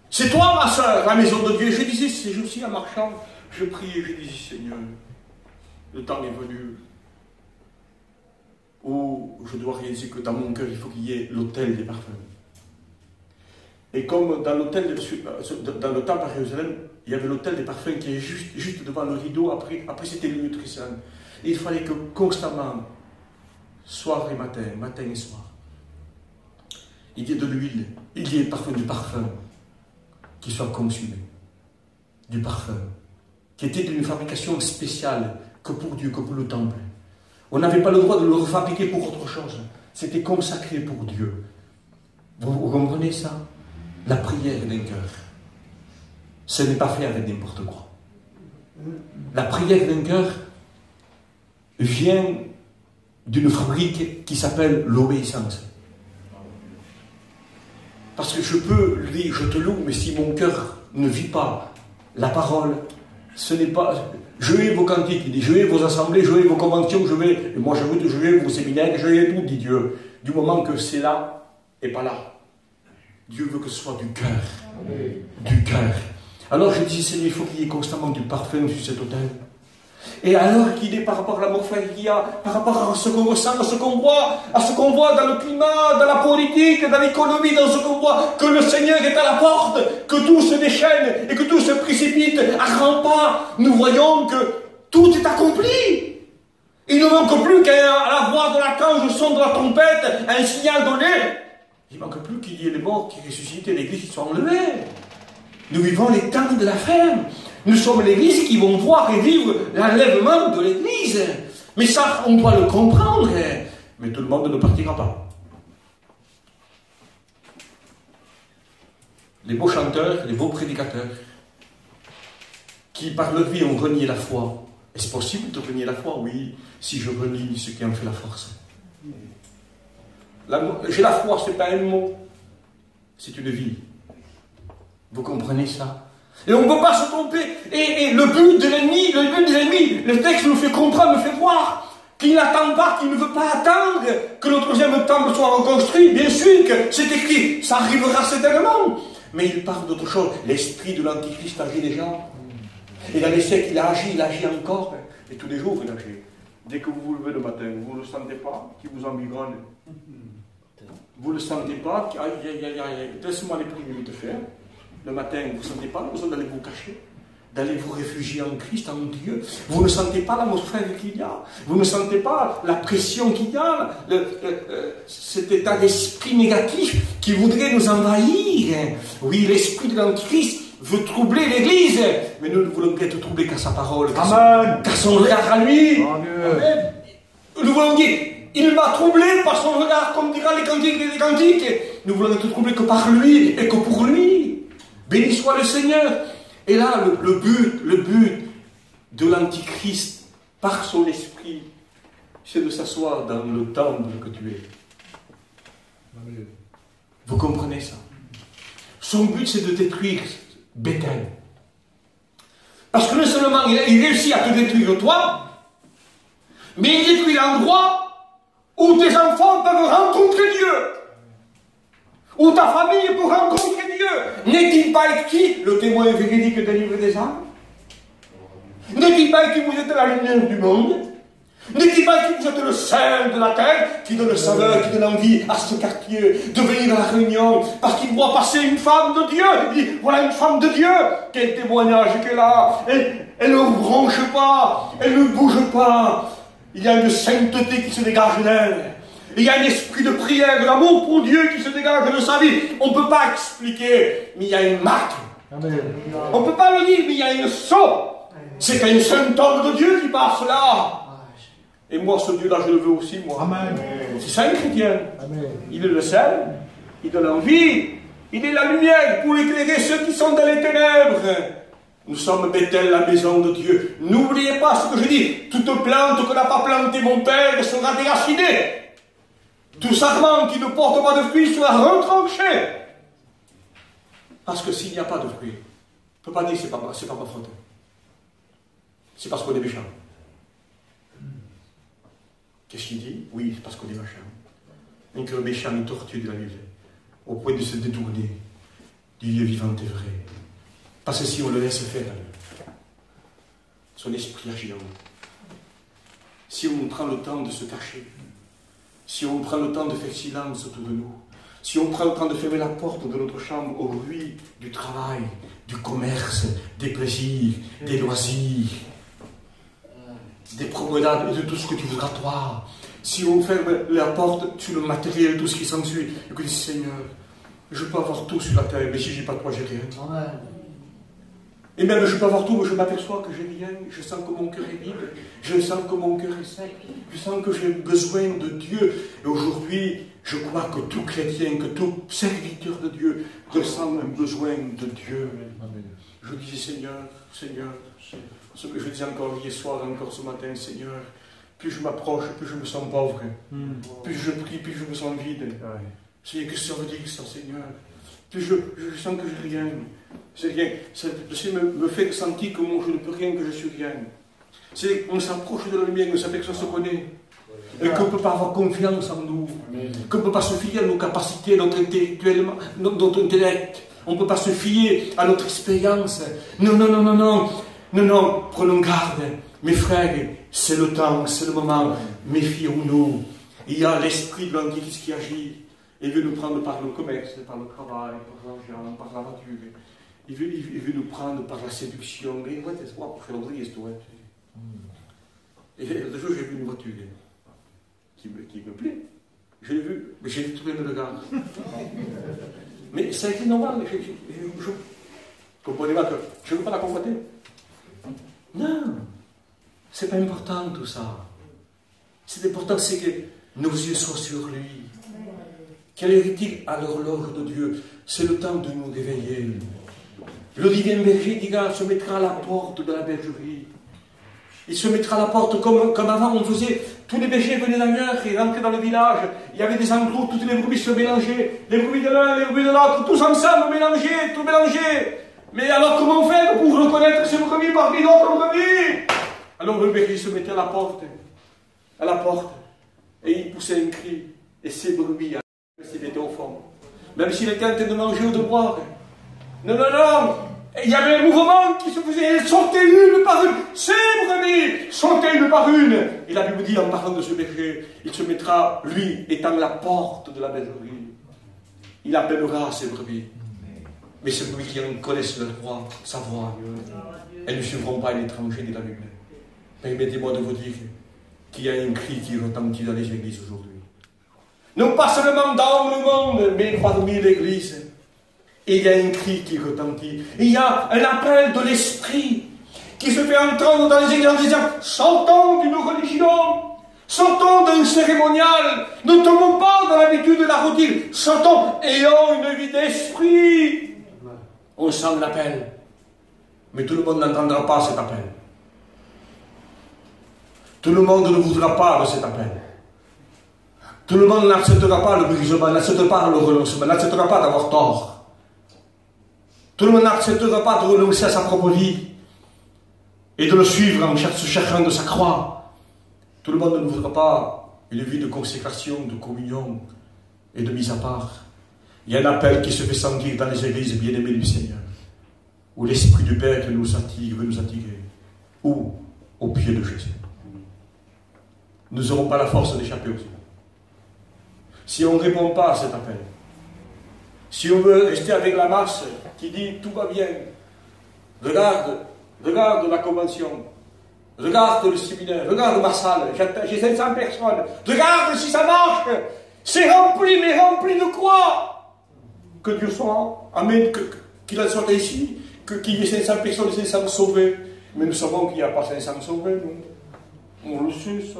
C'est toi, ma soeur, la maison de Dieu. Je disais ces jours-ci en marchant, je priais, je disais, Seigneur, le temps est venu où je dois réaliser que dans mon cœur, il faut qu'il y ait l'autel des parfums. Et comme dans le temple à Jérusalem, il y avait l'autel des parfums qui est juste devant le rideau, après c'était le lieu très saint. Et il fallait que constamment, soir et matin et soir, il y ait de l'huile, il y ait du parfum qui soit consumé. Du parfum, qui était d'une fabrication spéciale que pour Dieu, que pour le temple. On n'avait pas le droit de le refabriquer pour autre chose. C'était consacré pour Dieu. Vous comprenez ça? La prière d'un cœur, ce n'est pas fait avec n'importe quoi. La prière d'un cœur vient d'une fabrique qui s'appelle l'obéissance. Parce que je peux dire, je te loue, mais si mon cœur ne vit pas la parole, ce n'est pas... Je vais vos cantiques, il dit, je vais vos assemblées, je vais vos conventions, je vais vos séminaires, je vais tout, dit Dieu. Du moment que c'est là et pas là. Dieu veut que ce soit du cœur. Du cœur. Alors je dis, Seigneur, il faut qu'il y ait constamment du parfum sur cet autel. Et alors qu'il est par rapport à l'amour frère qu'il y a, par rapport à ce qu'on ressent, à ce qu'on voit dans le climat, dans la politique, dans l'économie, dans ce qu'on voit, que le Seigneur est à la porte, que tout se déchaîne et que tout se précipite à grands pas, nous voyons que tout est accompli. Il ne manque plus qu'à la voix de l'archange, le son de la trompette, un signal donné. Il ne manque plus qu'il y ait les morts qui ressuscitent et l'Église qui soit enlevée. Nous vivons les temps de la fin. Nous sommes l'Église qui vont voir et vivre l'enlèvement de l'Église. Mais ça, on doit le comprendre. Mais tout le monde ne partira pas. Les beaux chanteurs, les beaux prédicateurs, qui par leur vie ont renié la foi. Est-ce possible de renier la foi? Oui, si je renie ce qui en fait la force. J'ai la foi, ce n'est pas un mot, c'est une vie. Vous comprenez ça? Et on ne peut pas se tromper. Et le but de l'ennemi, le texte nous fait comprendre, nous fait voir qu'il n'attend pas, qu'il ne veut pas attendre que le 3e temple soit reconstruit. Bien sûr que c'est écrit, ça arrivera certainement. Mais il parle d'autre chose. L'esprit de l'Antichrist agit déjà. Et dans les siècles, il agit encore. Et tous les jours, il agit. Dès que vous vous levez le matin, vous ne le sentez pas, qui vous environne. Vous ne le sentez pas, laisse-moi les premières minutes faire. Le matin, vous ne sentez pas besoin d'aller vous cacher, d'aller vous réfugier en Christ, en Dieu. Vous ne sentez pas l'atmosphère qu'il y a. Vous ne sentez pas la pression qu'il y a, cet état d'esprit négatif qui voudrait nous envahir. Oui, l'esprit de l'Antichrist veut troubler l'Église, mais nous ne voulons être troublés qu'à sa parole, qu'à son regard à lui. Amen. Nous voulons dire, il m'a troublé par son regard, comme dira les cantiques. Nous voulons être troublés que par lui et que pour lui. Béni soit le Seigneur. Et là, le but de l'Antichrist, par son esprit, c'est de s'asseoir dans le temple que tu es. Amen. Vous comprenez ça? Son but, c'est de détruire Bethel. Parce que non seulement il réussit à te détruire toi, mais il détruit l'endroit où tes enfants peuvent rencontrer Dieu. Où ta famille peut rencontrer Dieu. N'est-il pas écrit le témoin véridique des livres des âmes? N'est-il pas écrit vous êtes la lumière du monde? N'est-il pas que vous êtes le sel de la terre, qui donne saveur, qui donne envie à ce quartier de venir à la réunion, parce qu'il voit passer une femme de Dieu. Il dit, voilà une femme de Dieu. Quel témoignage qu'elle a. Elle ne bronche pas, elle ne bouge pas. Il y a une sainteté qui se dégage d'elle. Il y a un esprit de prière, de l'amour pour Dieu qui se dégage de sa vie. On ne peut pas expliquer, mais il y a une marque. Amen. On ne peut pas le dire, mais il y a une saut. C'est qu'il y a un saint homme de Dieu qui passe là. Et moi, ce Dieu-là, je le veux aussi, moi. Amen. C'est ça, un chrétien. Amen. Il est le sel, il donne l'envie, il est la lumière pour éclairer ceux qui sont dans les ténèbres. Nous sommes Bethel, la maison de Dieu. N'oubliez pas ce que je dis. Toute plante que n'a pas plantée mon Père sera déracinée. Tout sarment qui ne porte pas de fruits sera retranché. Parce que s'il n'y a pas de fruits, on ne peut pas dire que ce n'est pas ma faute. C'est parce qu'on est méchant. Qu'est-ce qu'il dit? Oui, c'est parce qu'on est méchant. Un cœur méchant est tortue de la Bible, au point de se détourner du Dieu vivant et vrai. Parce que si on le laisse faire, son esprit agit en nous. Si on prend le temps de se cacher, si on prend le temps de faire silence autour de nous, si on prend le temps de fermer la porte de notre chambre au bruit du travail, du commerce, des plaisirs, des loisirs, des promenades et de tout ce que tu voudras toi, si on ferme la porte sur le matériel, tout ce qui s'ensuit, et que tu dis, Seigneur, je peux avoir tout sur la terre, mais si je n'ai pas toi, j'ai rien. Amen. Et même je peux avoir tout, mais je m'aperçois que j'ai rien, je sens que mon cœur est vide, je sens que mon cœur est sec, je sens que j'ai besoin de Dieu. Et aujourd'hui, je crois que tout chrétien, que tout serviteur de Dieu ressent un besoin de Dieu. Amen. Je disais, Seigneur, Seigneur, ce que je disais encore hier soir, encore ce matin, Seigneur, plus je m'approche, plus je me sens pauvre. Plus je prie, plus je me sens vide. Seigneur, que ça veut dire ça, Seigneur? Plus je sens que je n'ai rien. C'est rien. Le Seigneur me fait sentir que moi je ne peux rien, que je suis rien. C'est qu'on s'approche de la lumière, que sa personne se connaît. Et qu'on ne peut pas avoir confiance en nous. Qu'on ne peut pas se fier à nos capacités, à notre intellect. On ne peut pas se fier à notre expérience. Non, non, non, non, non. Non, non, prenons garde. Mes frères, c'est le temps, c'est le moment. Méfions-nous. Il y a l'esprit de l'Antichrist qui agit. Il veut nous prendre par le commerce, par le travail, par l'argent, par la voiture. Il veut nous prendre par la séduction. Et ouais, c'est quoi pour faire oublier cette voiture. Et l'autre jour, j'ai vu une voiture qui me plaît. Je l'ai vue, mais j'ai trouvé le regard. Mais ça a été normal. Je comprenez pas que je ne veux pas la convoiter. Non, c'est pas important tout ça. C'est important, c'est que nos yeux soient sur lui. Quelle heure-t-il à l'horloge de Dieu? C'est le temps de nous réveiller. Le divin berger, dira, se mettra à la porte de la bergerie. Il se mettra à la porte comme avant on faisait. Tous les bergers venaient d'ailleurs et rentraient dans le village. Il y avait des enclos, toutes les brebis se mélangeaient. Les brebis de l'un, les brebis de l'autre, tous ensemble mélangés, tout mélangé. Mais alors comment faire pour reconnaître ces brebis parmi d'autres brebis? Alors le berger se mettait à la porte, et il poussait un cri. Et ces brebis, s'il était au fond, même s'il était en train de manger ou de boire. Non, non, non. Il y avait un mouvement qui se faisait, elles sautaient une par une. Ces brebis sautaient une par une. Et la Bible dit, en parlant de ce berger, il se mettra, lui, étant la porte de la bergerie. Il appellera ces brebis. Mais ces brebis qui en connaissent leur voix, sa voix, elles ne suivront pas l'étranger de la Bible. Permettez-moi de vous dire qu'il y a un cri qui retentit dans les églises aujourd'hui. Non pas seulement dans le monde, mais parmi l'église. Et il y a un cri qui retentit. Il y a un appel de l'esprit qui se fait entendre dans les églises en disant « Sortons d'une religion, sortons d'un cérémonial, ne tombons pas dans l'habitude de la routine, sortons, ayons une vie d'esprit. » On sent l'appel, mais tout le monde n'entendra pas cet appel. Tout le monde ne voudra pas de cet appel. Tout le monde n'acceptera pas le brisement, n'acceptera pas le renoncement, n'acceptera pas d'avoir tort. Tout le monde n'acceptera pas de renoncer à sa propre vie et de le suivre en se cherchant de sa croix. Tout le monde ne voudra pas une vie de consécration, de communion et de mise à part. Il y a un appel qui se fait sentir dans les églises bien-aimées du Seigneur, où l'Esprit du Père nous attire, veut nous attirer, ou au pied de Jésus. nous n'aurons pas la force d'échapper aussi. Si on ne répond pas à cet appel, si on veut rester avec la masse qui dit tout va bien, regarde la convention, regarde le séminaire, regarde ma salle, j'ai 500 personnes, regarde si ça marche, c'est rempli, mais rempli de quoi? Que Dieu soit, amen, qu'il en soit ici, qu'il y ait 500 personnes et 500 sauvés. Mais nous savons qu'il n'y a pas 500 sauvés, nous. On le sait, ça.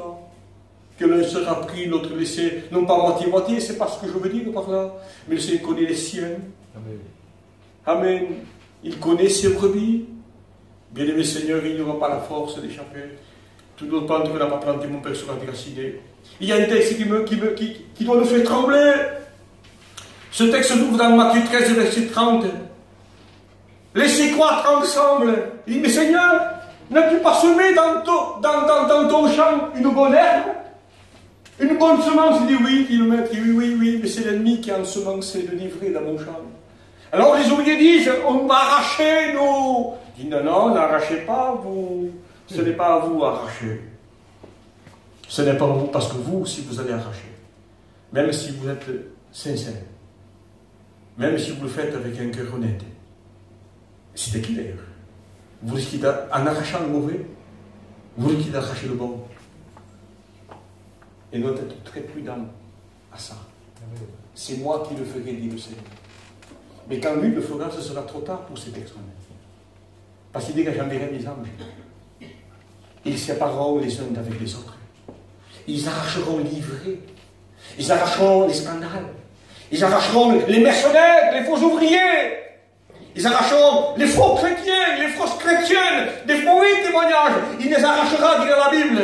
Que l'un sera pris, l'autre laissé, non pas moitié-moitié, c'est pas ce que je veux dire par là, mais le Seigneur connaît les siens. Amen. Amen. Il connaît ses brebis. Bien-aimé Seigneur, il n'y aura pas la force d'échapper. Tout d'autre part que n'a pas planté, mon Père sera déraciné. Il y a un texte qui doit nous faire trembler. Ce texte se trouve dans Matthieu 13, verset 30. Laissez croître ensemble. Il dit, mais Seigneur, n'as-tu pas semé dans ton champ une bonne herbe? Une bonne semence? Il dit, oui, dit le maître. Il dit, oui, mais c'est l'ennemi qui a ensemencé de l'ivraie dans mon champ. Alors les ouvriers disent, on va arracher nous. Il dit, non, n'arrachez pas vous. Ce n'est pas à vous arracher. Ce n'est pas à vous, parce que vous aussi vous allez arracher. Même si vous êtes sincère. Même si vous le faites avec un cœur honnête. C'est qui d'ailleurs? Vous risquez en arrachant le mauvais, vous risquez d'arracher le bon. Et nous devons être très prudents à ça. C'est moi qui le ferai, dit le Seigneur. Mais quand lui le fera, ce sera trop tard pour ces personnes. Parce qu'il dit que j'enverrai des anges. Ils sépareront les uns avec les autres. Ils arracheront l'ivraie. Ils arracheront les scandales. Ils arracheront les mercenaires, les faux ouvriers. Ils arracheront les faux chrétiens, les fausses chrétiennes, des mauvais témoignages. Il les arrachera, dit la Bible.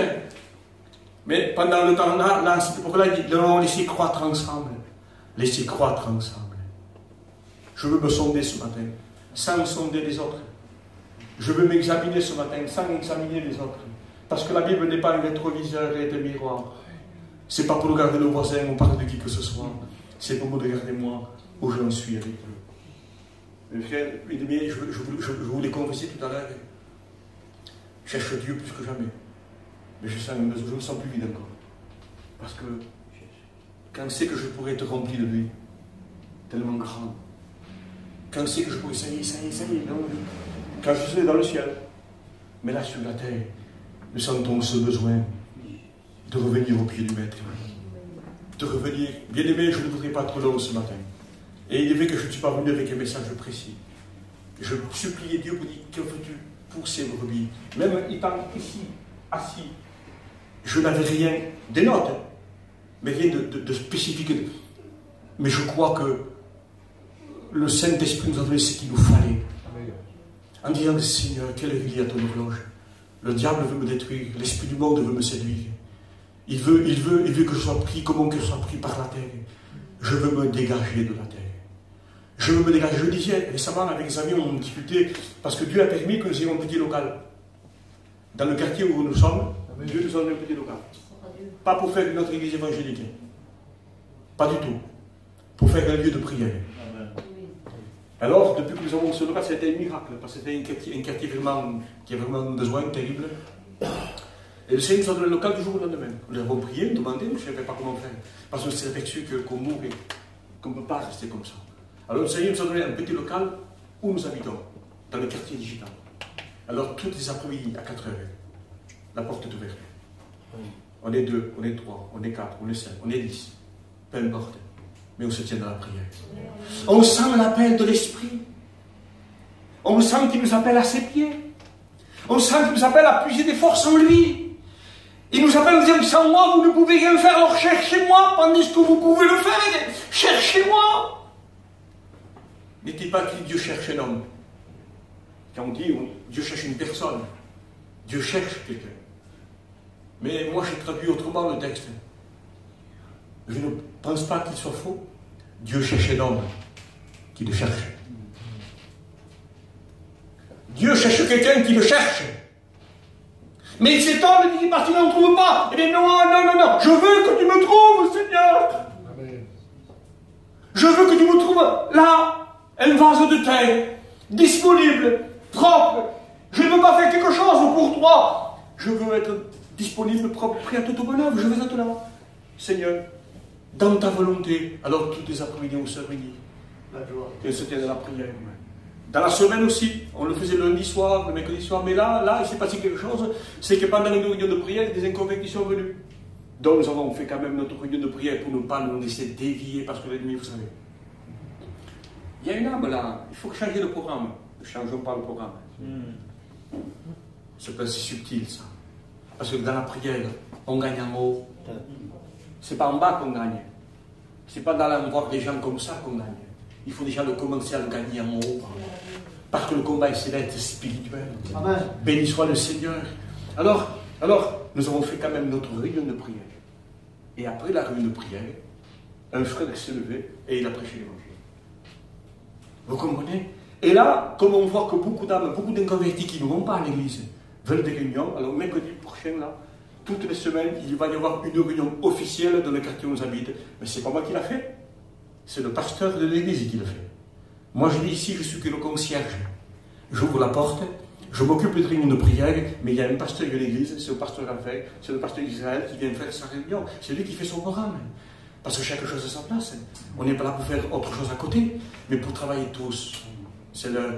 Mais pendant le temps là, c'est pourquoi il dit, non, laissez croître ensemble. Laissez croître ensemble. Je veux me sonder ce matin, sans sonder les autres. Je veux m'examiner ce matin, sans examiner les autres. Parce que la Bible n'est pas un rétroviseur et un miroir. C'est pas pour regarder le voisin, on parle de qui que ce soit. C'est pour me regarder moi, où j'en suis avec eux. Mes frères, je vous l'ai confessé tout à l'heure. Je cherche Dieu plus que jamais. Mais je me sens plus vide encore. Parce que quand c'est que je pourrais être rempli de lui, tellement grand. Quand c'est que je pourrais, ça y est, non. Quand je serai dans le ciel. Mais là sur la terre, nous sentons ce besoin de revenir au pied du Maître. De revenir. Bien aimé, je ne voudrais pas trop long ce matin. Et il est vrai que je ne suis pas venu avec un message précis. Je suppliais Dieu pour dire, que veux-tu pour ces brebis? Même étant ici, assis, je n'avais rien, des notes, mais rien de spécifique. Mais je crois que le Saint-Esprit nous a donné ce qu'il nous fallait. En disant, Seigneur, quelle heure il y a ton horloge? Le diable veut me détruire, l'esprit du monde veut me séduire. Il veut que je sois pris, comment que je sois pris par la terre. Je veux me dégager de la terre. Je veux me dégager. Je disais récemment avec des amis, on discutait, parce que Dieu a permis que nous ayons un petit local. Dans le quartier où nous sommes, Dieu nous a donné un petit local. Pas pour faire notre église évangélique. Pas du tout. Pour faire un lieu de prière. Alors, depuis que nous avons ce local, c'était un miracle, parce que c'était un quartier vraiment, qui a vraiment besoin, terrible. Et le Seigneur nous a donné le local du jour au lendemain. Nous avons prié, nous demandé, nous ne savions pas comment faire. Parce qu'on s'est aperçu qu'on mourrait, qu'on ne peut pas rester comme ça. Alors le Seigneur nous a donné un petit local où nous habitons, dans le quartier digital. Alors, tous les après-midi, à 4 heures, la porte est ouverte. On est 2, on est 3, on est 4, on est 5, on est 10. Peu importe. Mais on se tient dans la prière. On sent l'appel de l'Esprit. On sent qu'il nous appelle à ses pieds. On sent qu'il nous appelle à puiser des forces en lui. Il nous appelle en disant, sans moi, vous ne pouvez rien faire, alors cherchez-moi, tandis que vous pouvez le faire. Cherchez-moi. N'était pas que Dieu cherche un homme. Quand on dit, Dieu cherche une personne. Dieu cherche quelqu'un. Mais moi, j'ai traduit autrement le texte. Je ne pense pas qu'il soit faux. Dieu cherche un homme qui le cherche. Dieu cherche quelqu'un qui le cherche. Mais cet homme dit, parce qu'il n'en trouve pas. Eh bien non. Je veux que tu me trouves, Seigneur. Amen. Je veux que tu me trouves là, un vase de terre, disponible, propre. Je ne veux pas faire quelque chose pour toi. Je veux être disponible, propre, prêt à tout au bonheur. Je veux être là. Seigneur, dans ta volonté. Alors, toutes les après-midi, on se réunit. Et on se tient dans la prière. Dans la semaine aussi, on le faisait le lundi soir, le mercredi soir. Mais là, il s'est passé quelque chose. C'est que pendant une réunion de prière, des inconvénients sont venus. Donc, nous avons fait quand même notre réunion de prière pour ne pas nous laisser dévier parce que l'ennemi, vous savez. Il y a une âme là, il faut changer le programme. Ne changeons pas le programme. C'est subtil ça. Parce que dans la prière, on gagne en haut. C'est pas en bas qu'on gagne. C'est pas dans l'endroit des gens comme ça qu'on gagne. Il faut déjà le commencer à le gagner en haut. Parce que le combat est céleste, spirituel. Amen. Béni soit le Seigneur. Alors, nous avons fait quand même notre réunion de prière. Et après la réunion de prière, un frère s'est levé et il a prêché l'évangile. Vous comprenez? Et là, comme on voit que beaucoup d'âmes, beaucoup d'inconvertis qui ne vont pas à l'église veulent des réunions, alors mercredi prochain, là, toutes les semaines, il va y avoir une réunion officielle dans le quartier où nous habitons. Mais c'est pas moi qui l'a fait. C'est le pasteur de l'église qui le fait. Moi, je dis ici, je suis que le concierge. J'ouvre la porte, je m'occupe des réunions de prière, mais il y a un pasteur de l'église, c'est le pasteur Raphaël, c'est le pasteur d'Israël qui vient faire sa réunion. C'est lui qui fait son programme. Parce que chaque chose a sa place. On n'est pas là pour faire autre chose à côté, mais pour travailler tous. C'est l'heure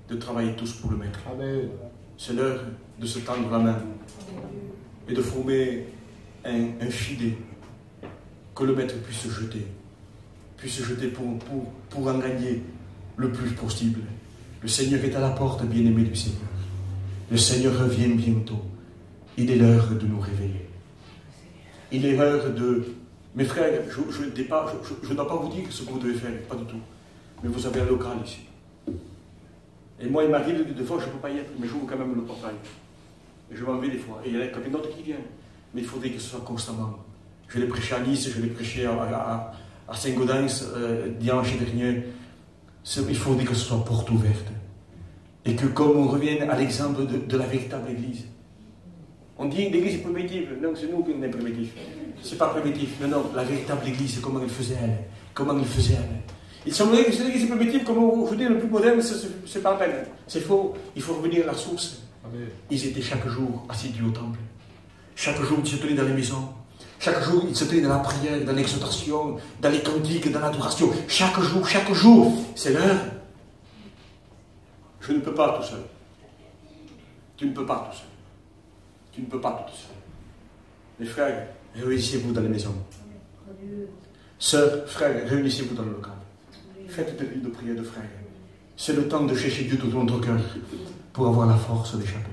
de travailler tous pour le Maître. Amen. C'est l'heure de se tendre la main et de former un filet que le Maître puisse jeter pour en gagner le plus possible. Le Seigneur est à la porte, bien-aimé du Seigneur. Le Seigneur revient bientôt. Il est l'heure de nous réveiller. Il est l'heure de... Mes frères, je ne dois pas vous dire ce que vous devez faire, pas du tout. Mais vous avez un local ici. Et moi, il m'arrive des fois, je ne peux pas y être, mais j'ouvre quand même le portail. Et je m'en vais des fois. Et il y a comme une autre qui vient. Mais il faudrait que ce soit constamment. Je l'ai prêché à Nice, je l'ai prêché à Saint-Gaudens dimanche dernier. Il faudrait que ce soit porte ouverte. Et que comme on revienne à l'exemple de la véritable Église. On dit l'église est primitive. Non, c'est nous qui sommes primitifs. C'est pas primitif. Non, la véritable église, comment elle faisait elle. Comment elle faisait elle. Il semblerait que cette église est primitive, comme aujourd'hui le plus moderne, c'est pas la peine. C'est faux. Il faut revenir à la source. Amen. Ils étaient chaque jour assidus au temple. Chaque jour, ils se tenaient dans les maisons. Chaque jour, ils se tenaient dans la prière, dans l'exhortation, dans les cantiques, dans l'adoration. Chaque jour, c'est l'heure. Je ne peux pas tout seul. Tu ne peux pas tout seul. Tu ne peux pas tout seul. Les frères, réunissez-vous dans les maisons. Sœurs, frères, réunissez-vous dans le local. Faites des vies de prière de frères. C'est le temps de chercher Dieu tout dans notre cœur pour avoir la force d'échapper.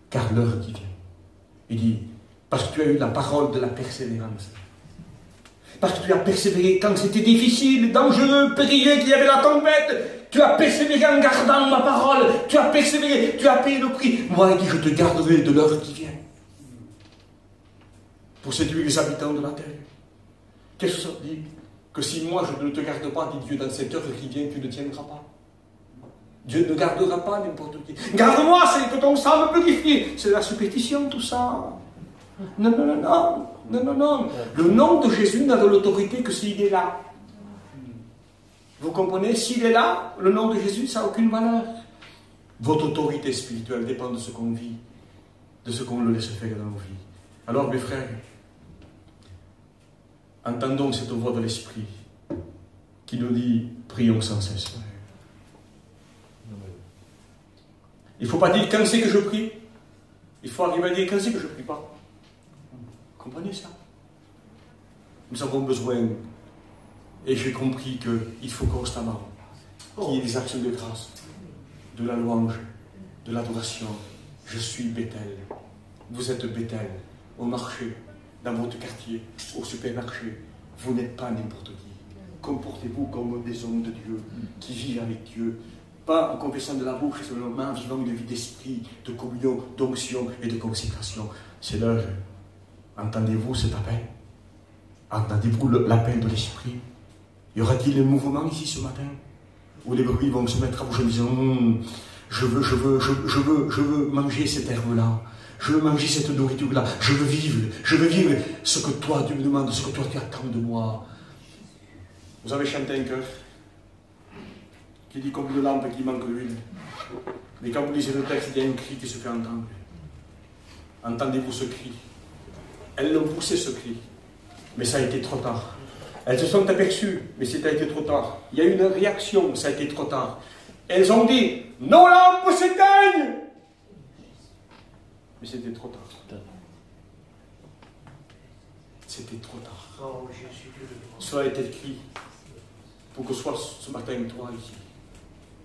Car l'heure qui vient. Il dit, parce que tu as eu la parole de la persévérance. Parce que tu as persévéré quand c'était difficile, dangereux, périlleux, qu'il y avait la tempête. Tu as persévéré en gardant ma parole. Tu as persévéré, tu as payé le prix. Moi, il dit, je te garderai de l'heure qui vient. Pour séduire les habitants de la terre. Qu'est-ce que ça dit? Que si moi je ne te garde pas, dit Dieu, dans cette heure qui vient, tu ne tiendras pas. Dieu ne gardera pas n'importe qui. Garde-moi, c'est que ton sang me purifie. C'est la superstition, tout ça. Non. Le nom de Jésus n'a de l'autorité que s'il est là. Vous comprenez? S'il est là, le nom de Jésus, ça n'a aucune valeur. Votre autorité spirituelle dépend de ce qu'on vit, de ce qu'on le laisse faire dans nos vies. Alors, mes frères, entendons cette voix de l'Esprit qui nous dit, prions sans cesse. Il ne faut pas dire quand c'est que je prie. Il faut arriver à dire quand c'est que je ne prie pas. Vous comprenez ça? Nous avons besoin, et j'ai compris qu'il faut constamment qu'il y ait des actions de grâce, de la louange, de l'adoration. Je suis Bethel. Vous êtes Bethel. Au marché, dans votre quartier, au supermarché. Vous n'êtes pas n'importe qui. Comportez-vous comme des hommes de Dieu, qui vivent avec Dieu. Pas en confessant de la bouche, seulement en vivant une vie d'esprit, de communion, d'onction et de consécration. C'est l'heure. Entendez-vous cet appel? Entendez-vous l'appel de l'Esprit? Y aura-t-il un mouvement ici ce matin? Où les bruits vont se mettre à bouger en disant je veux manger cette herbe-là. Je veux manger cette nourriture-là. Je veux vivre ce que toi tu me demandes, ce que toi tu attends de moi. Vous avez chanté un chœur qui dit comme une lampe qui manque d'huile. Mais quand vous lisez le texte, il y a un cri qui se fait entendre. Entendez-vous ce cri? Elles l'ont poussé ce cri, mais ça a été trop tard. Elles se sont aperçues, mais c'était été trop tard. Il y a eu une réaction, ça a été trop tard. Elles ont dit, nos lampes s'éteignent! Mais c'était trop tard. C'était trop tard. Cela a été écrit pour que soit ce matin, toi ici,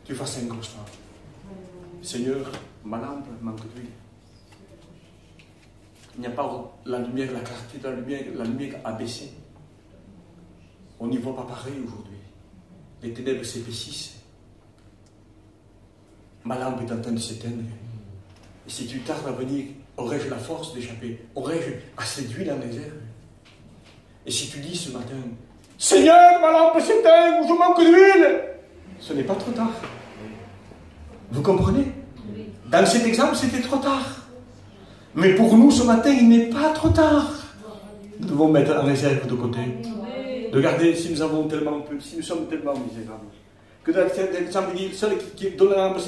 tu fasses un constat. Seigneur, ma lampe manque d'huile. Il n'y a pas la lumière, la clarté de la lumière a baissé. On n'y voit pas pareil aujourd'hui. Les ténèbres s'épaississent. Ma lampe est en train de s'éteindre. Et si tu tardes à venir, aurais-je la force d'échapper? Aurais-je assez d'huile en réserve? Et si tu dis ce matin, Seigneur, ma lampe s'éteint, ou je manque d'huile, ce n'est pas trop tard. Vous comprenez? Dans cet exemple, c'était trop tard. Mais pour nous, ce matin, il n'est pas trop tard. Nous devons mettre en réserve de côté. Regardez si nous avons tellement peu, si nous sommes tellement misérables. Que dans l'exemple, il dit, celui qui donne la lampe,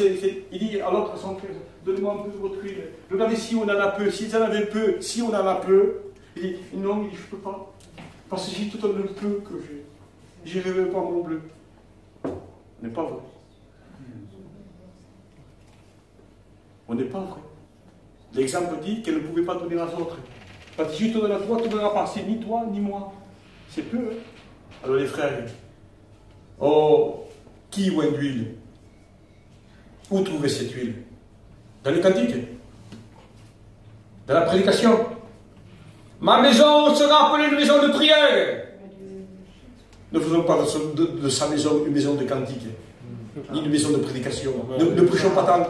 il dit à l'autre, son frère, donnez-moi un peu de votre huile. Regardez si on en a peu, s'ils en avaient peu, si on en a peu. Il dit, non, il dit, je ne peux pas. Parce que j'ai tout le peu que j'ai. Je ne veux pas mon bleu. On n'est pas vrai. On n'est pas vrai. L'exemple dit qu'elle ne pouvait pas donner aux autres. Parce que si je te donne à toi, tu ne donneras pas. C'est ni toi, ni moi. C'est peu. Hein? Alors les frères, oh, qui oint d'huile? Où trouver cette huile? Dans les cantiques? Dans la prédication? Ma maison sera appelée une maison de prière. Ne faisons pas de sa maison une maison de cantique, ni une maison de prédication. Ne prêchons pas tant.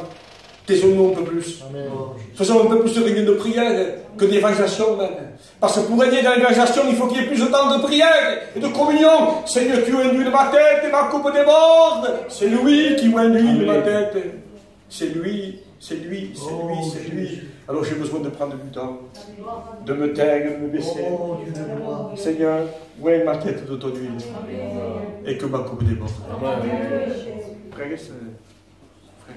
Taisons-nous un peu plus. Amen. Faisons un peu plus de réunions de prière que d'évangélisation même. Parce que pour régner dans l'évangélisation, il faut qu'il y ait plus de temps de prière et de communion. Seigneur, tu induis ma tête et ma coupe déborde. C'est lui qui induit ma tête. C'est lui, c'est lui, c'est lui, c'est lui. Alors j'ai besoin de prendre du temps, de me taire, de me baisser. Seigneur, ouais ma tête de ton huile et que ma coupe déborde. Frère et sœur. Frère.